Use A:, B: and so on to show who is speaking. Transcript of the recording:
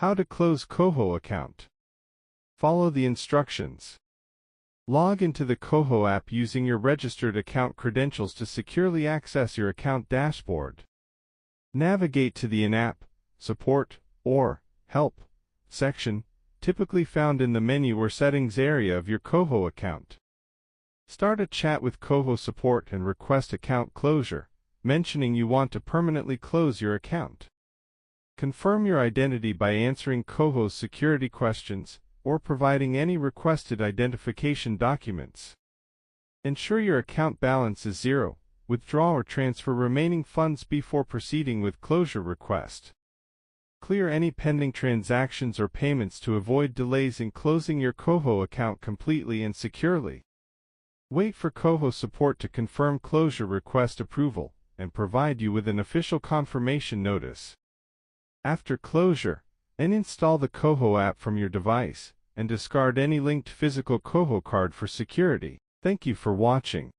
A: How to close KOHO account. Follow the instructions. Log into the KOHO app using your registered account credentials to securely access your account dashboard. Navigate to the In-App, Support, or Help section, typically found in the menu or settings area of your KOHO account. Start a chat with KOHO support and request account closure, mentioning you want to permanently close your account. Confirm your identity by answering KOHO's security questions or providing any requested identification documents. Ensure your account balance is zero. Withdraw or transfer remaining funds before proceeding with closure request. Clear any pending transactions or payments to avoid delays in closing your KOHO account completely and securely. Wait for KOHO support to confirm closure request approval and provide you with an official confirmation notice. After closure, uninstall the KOHO app from your device and discard any linked physical KOHO card for security. Thank you for watching.